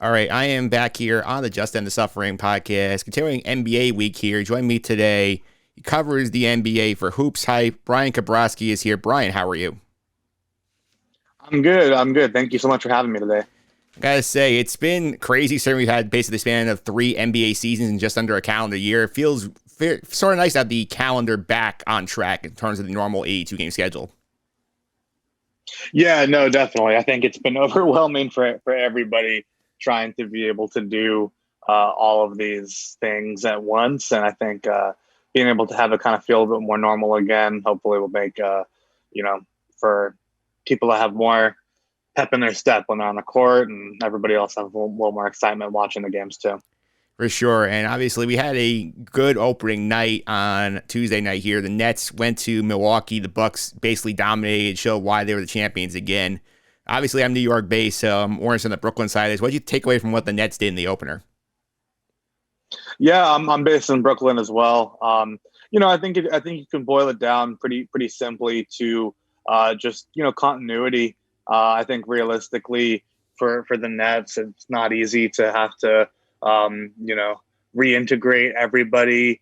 All right, I am back here on the Just End the Suffering podcast, continuing NBA week here. Join me today. He covers the NBA for Hoops Hype. Bryan Kalbrosky is here. Bryan, how are you? I'm good. I'm good. Thank you so much for having me today. I gotta say, it's been crazy. Certainly, we've had basically the span of three NBA seasons in just under a calendar year. It feels sort of nice to have the calendar back on track in terms of the normal 82 game schedule. Yeah, no, definitely. I think it's been overwhelming for everybody trying to be able to do all of these things at once, and I think being able to have it kind of feel a bit more normal again, hopefully, will make you know for people to have more pep in their step when they're on the court, and everybody else have a little more excitement watching the games too. For sure. And obviously, we had a good opening night on Tuesday night here. The Nets went to Milwaukee. The Bucks basically dominated, showed why they were the champions again. Obviously, I'm New York based, so I'm more on the Brooklyn side. What did you take away from what the Nets did in the opener? Yeah, I'm based in Brooklyn as well. I think you can boil it down pretty simply to just continuity. I think realistically for the Nets, it's not easy to have to reintegrate everybody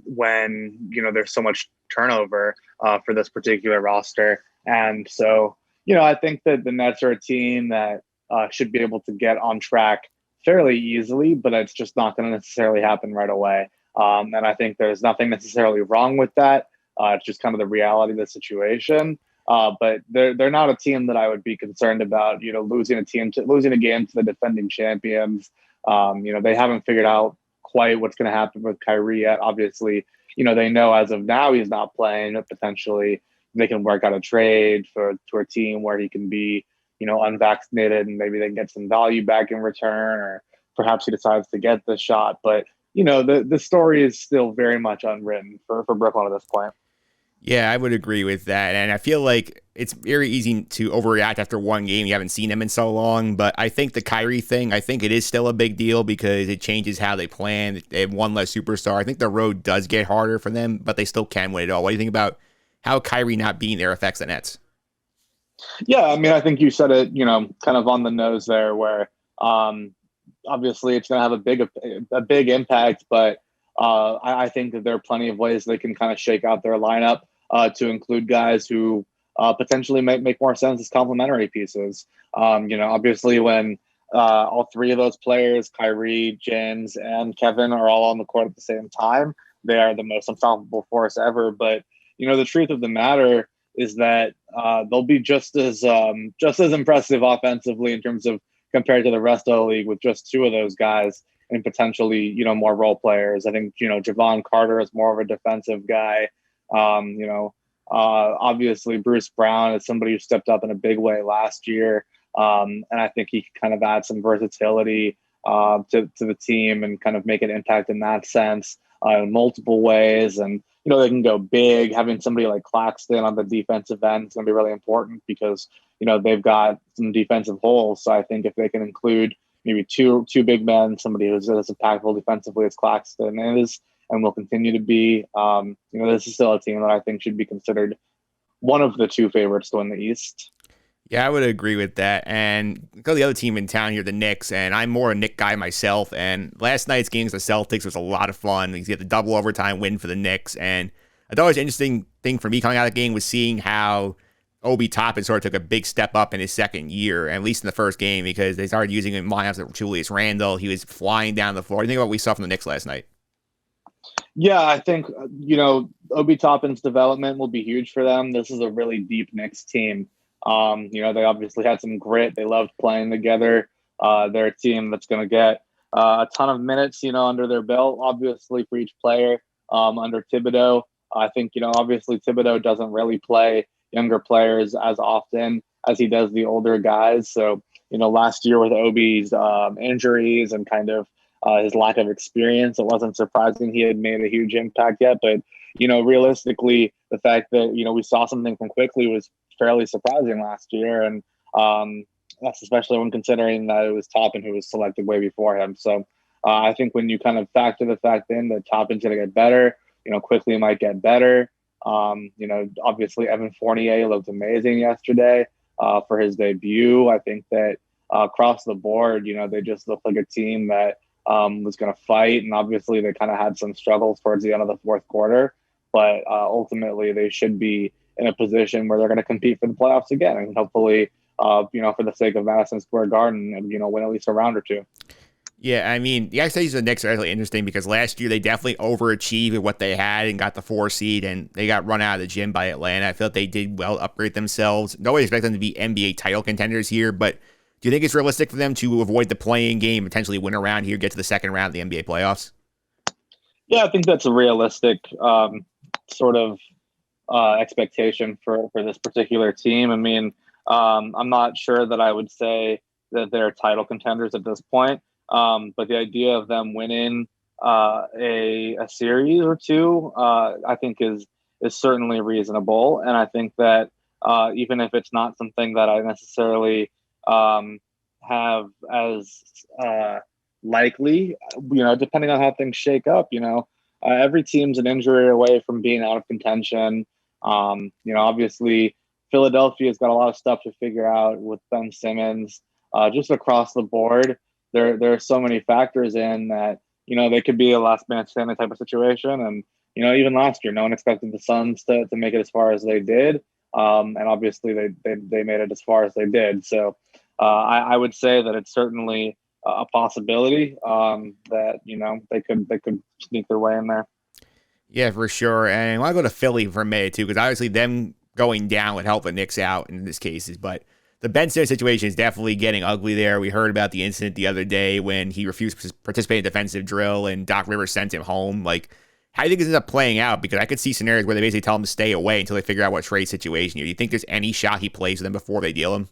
when there's so much turnover for this particular roster, and so I think that the Nets are a team that should be able to get on track fairly easily, but it's just not going to necessarily happen right away. And I think there's nothing necessarily wrong with that. It's just kind of the reality of the situation. But they're not a team that I would be concerned about. Losing a game to the defending champions. They haven't figured out quite what's going to happen with Kyrie yet. Obviously, they know as of now he's not playing. But potentially, they can work out a trade to a team where he can be unvaccinated, and maybe they can get some value back in return, or perhaps he decides to get the shot. But the story is still very much unwritten for Brooklyn at this point. Yeah, I would agree with that. And I feel like it's very easy to overreact after one game. You haven't seen them in so long. But I think the Kyrie thing, I think it is still a big deal because it changes how they plan. They have one less superstar. I think the road does get harder for them, but they still can win it all. What do you think about how Kyrie not being there affects the Nets? Yeah, I mean, I think you said it, kind of on the nose there, where um, obviously it's going to have a big impact, but I think that there are plenty of ways they can kind of shake out their lineup to include guys who potentially might make more sense as complementary pieces. Obviously when all three of those players, Kyrie, James, and Kevin, are all on the court at the same time, they are the most unstoppable force ever. But the truth of the matter is that they'll be just as impressive offensively in terms of compared to the rest of the league with just two of those guys and potentially more role players. I think Javon Carter is more of a defensive guy. Obviously Bruce Brown is somebody who stepped up in a big way last year, and I think he can kind of add some versatility to the team and kind of make an impact in that sense in multiple ways. And they can go big. Having somebody like Claxton on the defensive end is going to be really important because they've got some defensive holes. So I think if they can include maybe two big men, somebody who's as impactful defensively as Claxton is and will continue to be, this is still a team that I think should be considered one of the two favorites to win the East. Yeah, I would agree with that. And go to the other team in town here, the Knicks, and I'm more a Knick guy myself. And last night's game against the Celtics was a lot of fun. You get the double overtime win for the Knicks. And I thought it was an interesting thing for me coming out of the game was seeing how Obi Toppin sort of took a big step up in his second year, at least in the first game, because they started using him in lineups like Julius Randle. He was flying down the floor. What do you think about what we saw from the Knicks last night? Yeah, I think Obi Toppin's development will be huge for them. This is a really deep Knicks team. They obviously had some grit. They loved playing together. They're a team that's going to get a ton of minutes, under their belt, obviously for each player. Under Thibodeau, I think obviously Thibodeau doesn't really play younger players as often as he does the older guys. So last year with Obi's injuries and kind of his lack of experience, it wasn't surprising he had made a huge impact yet. But realistically, the fact that we saw something from quickly was fairly surprising last year, and that's especially when considering that it was Toppin who was selected way before him. So I think when you kind of factor the fact in that Toppin's going to get better, quickly might get better. Obviously Evan Fournier looked amazing yesterday for his debut. I think that across the board, they just looked like a team that was going to fight. And obviously, they kind of had some struggles towards the end of the fourth quarter. But ultimately, they should be in a position where they're going to compete for the playoffs again. And hopefully, for the sake of Madison Square Garden, win at least a round or two. Yeah, I mean, the expectations of the Knicks are actually interesting because last year they definitely overachieved with what they had and got the 4 seed, and they got run out of the gym by Atlanta. I feel like they did well to upgrade themselves. Nobody expects them to be NBA title contenders here, but do you think it's realistic for them to avoid the play-in game, potentially win a round here, get to the second round of the NBA playoffs? Yeah, I think that's a realistic sort of expectation for this particular team. I mean, I'm not sure that I would say that they're title contenders at this point. But the idea of them winning a series or two, I think is certainly reasonable. And I think that even if it's not something that I necessarily have as likely, depending on how things shake up, every team's an injury away from being out of contention. Obviously, Philadelphia's got a lot of stuff to figure out with Ben Simmons, just across the board. There are so many factors in that, they could be a last man standing type of situation. And, even last year, no one expected the Suns to make it as far as they did. And obviously they made it as far as they did. So I would say that it's certainly a possibility that, they could sneak their way in there. Yeah, for sure. And I want to go to Philly for a minute, too, because obviously them going down would help the Knicks out in this case. But the Ben Simmons situation is definitely getting ugly there. We heard about the incident the other day when he refused to participate in defensive drill and Doc Rivers sent him home. Like, how do you think this ends up playing out? Because I could see scenarios where they basically tell him to stay away until they figure out what trade situation here. Do you think there's any shot he plays with them before they deal him?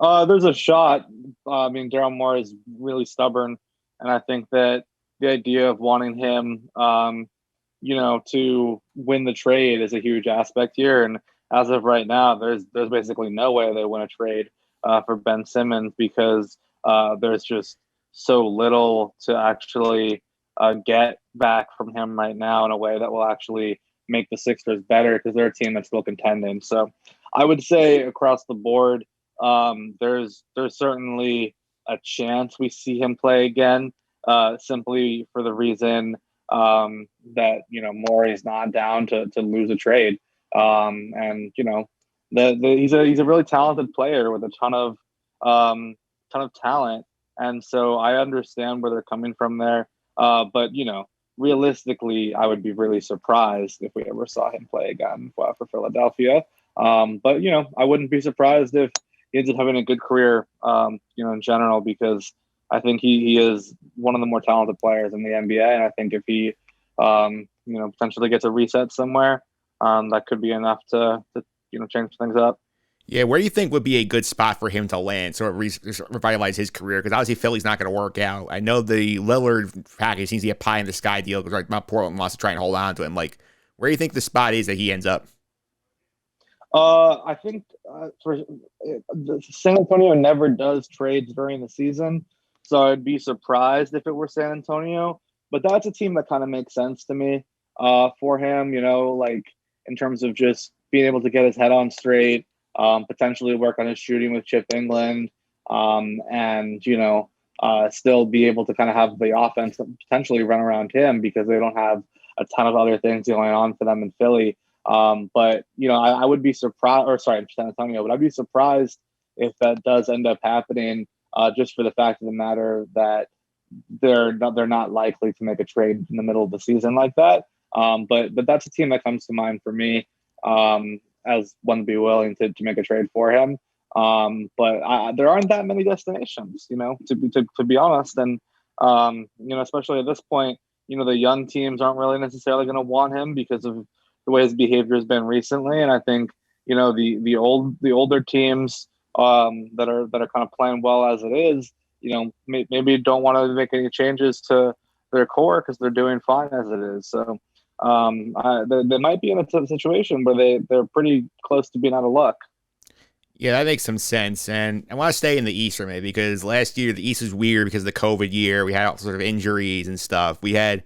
There's a shot. I mean, Daryl Moore is really stubborn. And I think that the idea of wanting him, to win the trade is a huge aspect here. And as of right now, there's basically no way they win a trade for Ben Simmons because there's just so little to actually get back from him right now in a way that will actually make the Sixers better because they're a team that's still contending. So I would say across the board, there's certainly a chance we see him play again, simply for the reason that Morey's not down to lose a trade. And he's a really talented player with a ton of talent, and so I understand where they're coming from there. But realistically, I would be really surprised if we ever saw him play again for Philadelphia. But I wouldn't be surprised if he ends up having a good career, in general, because I think he is one of the more talented players in the NBA, and I think if he potentially gets a reset somewhere, that could be enough to change things up. Yeah, where do you think would be a good spot for him to land, sort of revitalize his career? Because obviously Philly's not going to work out. I know the Lillard package seems to be a pie in the sky deal because Portland wants to try and hold on to him. Like, where do you think the spot is that he ends up? I think for San Antonio never does trades during the season, so I'd be surprised if it were San Antonio. But that's a team that kind of makes sense to me for him. Like in terms of just being able to get his head on straight, potentially work on his shooting with Chip England, and still be able to kind of have the offense potentially run around him because they don't have a ton of other things going on for them in Philly. But I would be surprised, or sorry, San Antonio, but I'd be surprised if that does end up happening, just for the fact of the matter that they're not likely to make a trade in the middle of the season like that. But that's a team that comes to mind for me, as one to be willing to make a trade for him. But there aren't that many destinations, to be honest. And, especially at this point, the young teams aren't really necessarily going to want him because of the way his behavior has been recently. And I think, the older teams that are kind of playing well as it is, maybe don't want to make any changes to their core because they're doing fine as it is. So they might be in a situation where they're pretty close to being out of luck. Yeah, that makes some sense. And I want to stay in the East for me because last year the East was weird because of the COVID year. We had all sorts of injuries and stuff. We had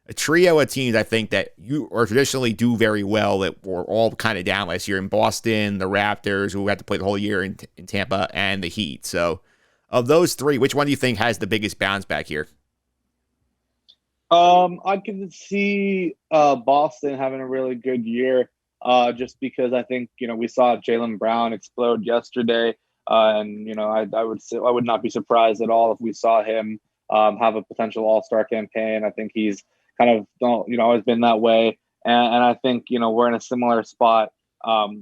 a trio of teams I think that you or traditionally do very well that were all kind of down last year in Boston, the Raptors, who had to play the whole year in Tampa, and the Heat. So, of those three, which one do you think has the biggest bounce back here? I can see Boston having a really good year, just because I think we saw Jaylen Brown explode yesterday, and I would not be surprised at all if we saw him have a potential All-Star campaign. I think he's kind of always been that way, and I think we're in a similar spot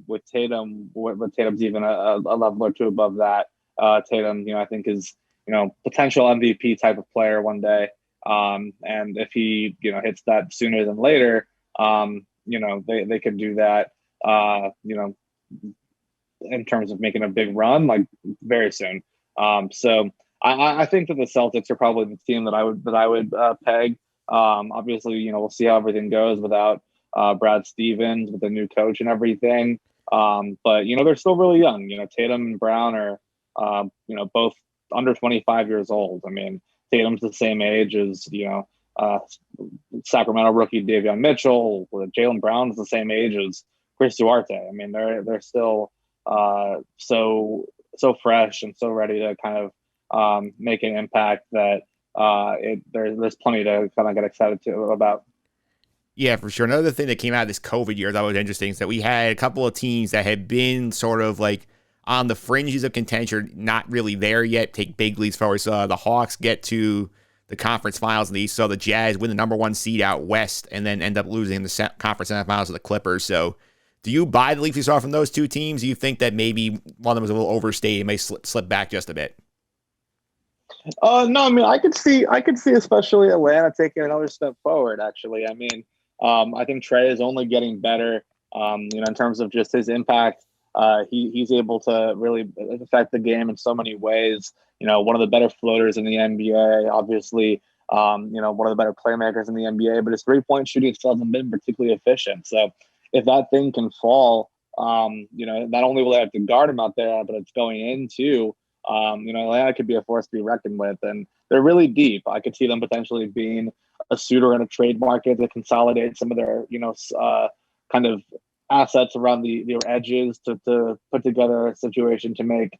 with Tatum. With Tatum's even a level or two above that. Tatum, I think is potential MVP type of player one day. And if he, hits that sooner than later, they could do that, in terms of making a big run, like very soon. So I think that the Celtics are probably the team that I would peg. Obviously, we'll see how everything goes without Brad Stevens with the new coach and everything. But they're still really young. Tatum and Brown are, both under 25 years old. I mean, Tatum's the same age as Sacramento rookie Davion Mitchell. Jaylen Brown is the same age as Chris Duarte. I mean, they're still so fresh and so ready to kind of make an impact that there's plenty to kind of get excited about. Yeah, for sure. Another thing that came out of this COVID year that was interesting is that we had a couple of teams that had been sort of like on the fringes of contention, not really there yet. Take big leaps forward. So the Hawks get to the conference finals in the East. So the Jazz win the number one seed out west and then end up losing the conference semifinals to the Clippers. So do you buy the leaps you saw from those two teams? Do you think that maybe one of them was a little overstated and may slip back just a bit? No, I mean, I could see especially Atlanta taking another step forward, actually. I mean, I think Trey is only getting better, in terms of just his impact. He's able to really affect the game in so many ways. One of the better floaters in the NBA, obviously, one of the better playmakers in the NBA, but his 3-point shooting still hasn't been particularly efficient. So if that thing can fall, not only will they have to guard him out there, but it's going into, Atlanta could be a force to be reckoned with. And they're really deep. I could see them potentially being a suitor in a trade market to consolidate some of their, kind of assets around their edges to put together a situation to make,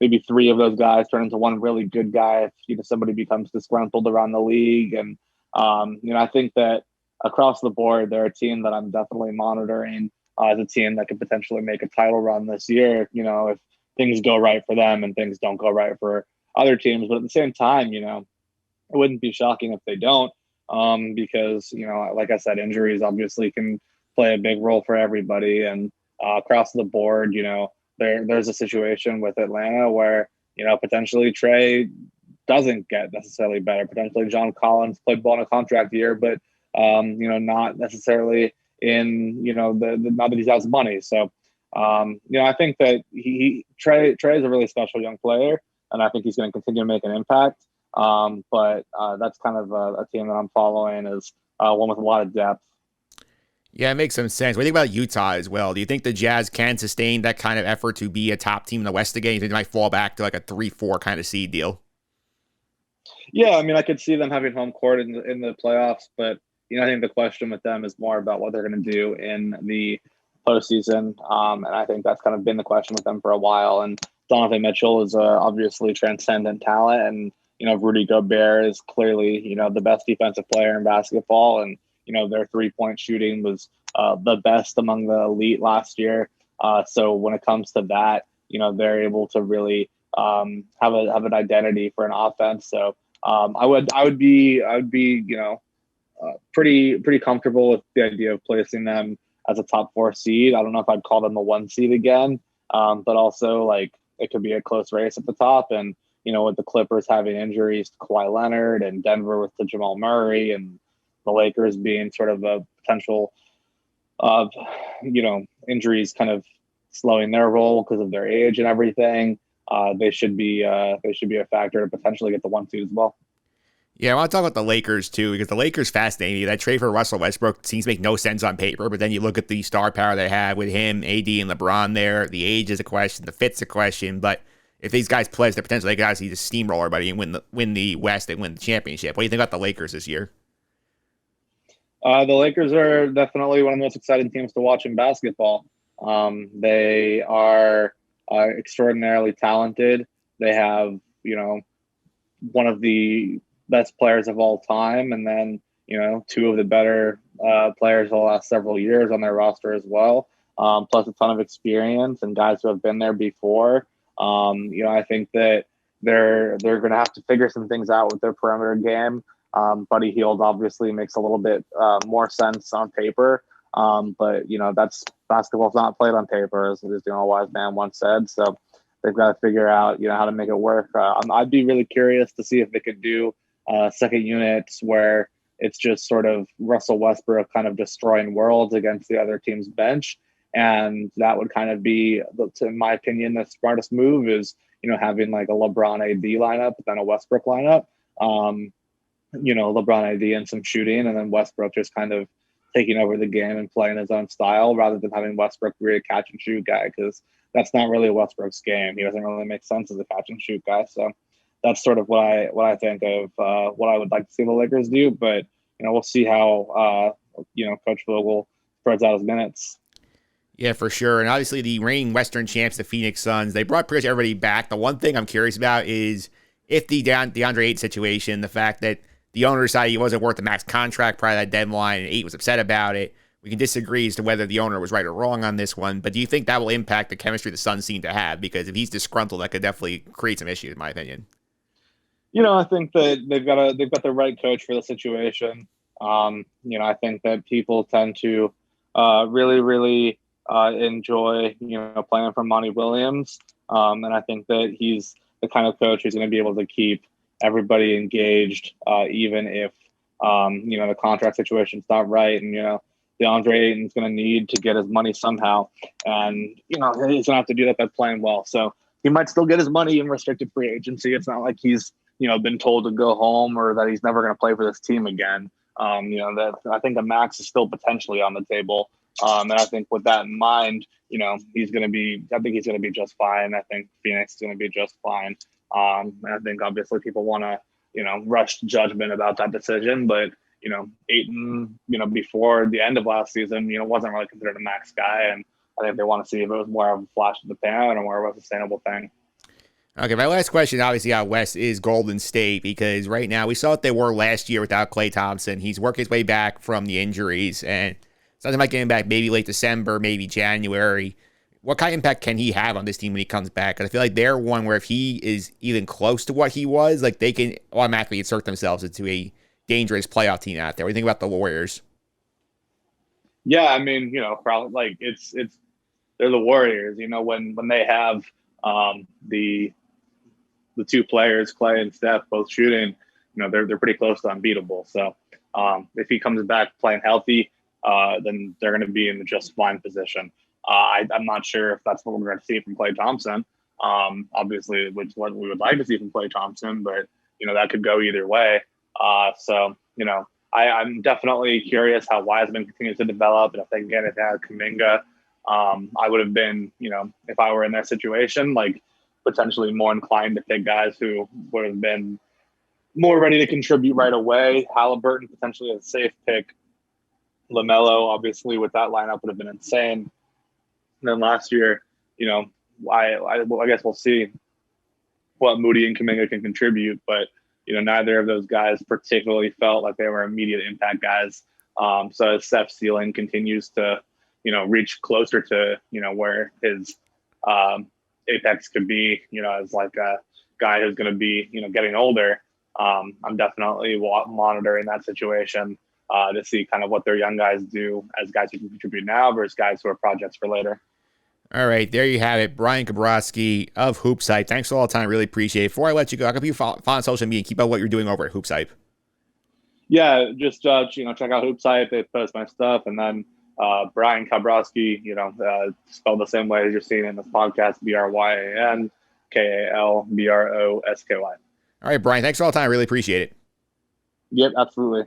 maybe three of those guys turn into one really good guy if somebody becomes disgruntled around the league. And I think that across the board, they're a team that I'm definitely monitoring as a team that could potentially make a title run this year, if things go right for them and things don't go right for other teams. But at the same time, it wouldn't be shocking if they don't, because, like I said, injuries obviously can play a big role for everybody. And across the board, there's a situation with Atlanta where, potentially Trey doesn't get necessarily better. Potentially John Collins played ball in a contract year, but, not necessarily in, not that he has money. So, I think that Trey is a really special young player, and I think he's going to continue to make an impact. But that's kind of a team that I'm following as one with a lot of depth. Yeah, it makes some sense. What do you think about Utah as well? Do you think the Jazz can sustain that kind of effort to be a top team in the West again? You think they might fall back to like a 3-4 kind of seed deal? Yeah, I mean, I could see them having home court in the playoffs, but I think the question with them is more about what they're going to do in the postseason. And I think that's kind of been the question with them for a while. And Donovan Mitchell is obviously transcendent talent, and Rudy Gobert is clearly the best defensive player in basketball, and their 3-point shooting was the best among the elite last year. So when it comes to that, they're able to really have an identity for an offense. So I would be pretty comfortable with the idea of placing them as a top 4 seed. I don't know if I'd call them a 1 seed again, but also like it could be a close race at the top. And with the Clippers having injuries to Kawhi Leonard and Denver with the Jamal Murray and the Lakers being sort of a potential of, injuries kind of slowing their role because of their age and everything, they should be a factor to potentially get the 1 seed as well. Yeah, I want to talk about the Lakers too, because the Lakers fascinate me. That trade for Russell Westbrook seems to make no sense on paper, but then you look at the star power they have with him, AD, and LeBron there. The age is a question, the fit's a question, but if these guys play, they're potentially guys who just steamroll everybody and win the West and win the championship. What do you think about the Lakers this year? The Lakers are definitely one of the most exciting teams to watch in basketball. They are extraordinarily talented. They have, one of the best players of all time, and then two of the better players of the last several years on their roster as well. Plus a ton of experience and guys who have been there before. I think that they're going to have to figure some things out with their perimeter game. Buddy Hield obviously makes a little bit more sense on paper, but that's basketball's not played on paper, as a wise man once said. So they've got to figure out how to make it work. I'd be really curious to see if they could do second units where it's just sort of Russell Westbrook kind of destroying worlds against the other team's bench. And that would kind of be, in my opinion, the smartest move is, having like a LeBron AD lineup, then a Westbrook lineup. LeBron AD and some shooting, and then Westbrook just kind of taking over the game and playing his own style rather than having Westbrook be a catch and shoot guy, because that's not really Westbrook's game. He doesn't really make sense as a catch and shoot guy. So that's sort of what I think of what I would like to see the Lakers do. But we'll see how Coach Vogel spreads out his minutes. Yeah, for sure. And obviously the reigning Western champs, the Phoenix Suns, they brought pretty much everybody back. The one thing I'm curious about is if the DeAndre Ayton situation, the fact that the owner decided he wasn't worth the max contract prior to that deadline, and Ayton was upset about it. We can disagree as to whether the owner was right or wrong on this one, but do you think that will impact the chemistry the Suns seem to have? Because if he's disgruntled, that could definitely create some issues, in my opinion. I think that they've got the right coach for the situation. I think that people tend to really, really enjoy, playing for Monty Williams. And I think that he's the kind of coach who's going to be able to keep everybody engaged, even if, the contract situation's not right. And, DeAndre Ayton's going to need to get his money somehow. And, he's going to have to do that by playing well. So he might still get his money in restricted free agency. It's not like he's, been told to go home or that he's never going to play for this team again. That I think the max is still potentially on the table. And I think with that in mind, he's going to be just fine. I think Phoenix is going to be just fine. And I think obviously people want to, rush judgment about that decision, but, Ayton, before the end of last season, wasn't really considered a max guy. And I think they want to see if it was more of a flash in the pan or more of a sustainable thing. Okay, my last question, obviously, out west is Golden State, because right now we saw what they were last year without Klay Thompson. He's working his way back from the injuries, and something might get him back maybe late December, maybe January. What kind of impact can he have on this team when he comes back? Because I feel like they're one where if he is even close to what he was, like they can automatically insert themselves into a dangerous playoff team out there. What do you think about the Warriors? Yeah, I mean, probably like it's they're the Warriors. When they have the two players, Klay and Steph, both shooting, they're pretty close to unbeatable. So if he comes back playing healthy, then they're going to be in the just fine position. I'm not sure if that's what we're going to see from Klay Thompson. Obviously, which what we would like to see from Klay Thompson, but that could go either way. I'm definitely curious how Wiseman continues to develop, and if they get it at Kuminga, I would have been, if I were in their situation, like potentially more inclined to pick guys who would have been more ready to contribute right away. Halliburton potentially a safe pick. LaMelo, obviously, with that lineup would have been insane. And then last year, I guess we'll see what Moody and Kuminga can contribute, but neither of those guys particularly felt like they were immediate impact guys. So as Steph's ceiling continues to, reach closer to, where his apex could be, as like a guy who's going to be, getting older. I'm definitely monitoring that situation to see kind of what their young guys do as guys who can contribute now versus guys who are projects for later. All right, there you have it. Bryan Kalbrosky of Hoops Hype. Thanks for all the time. Really appreciate it. Before I let you go, how can you follow on social media and keep up what you're doing over at Hoops Hype? Yeah, just check out Hoops Hype. They post my stuff, and then Bryan Kalbrosky, spelled the same way as you're seeing in this podcast: BryanKalbrosky. All right, Bryan. Thanks for all the time. I really appreciate it. Yep, absolutely.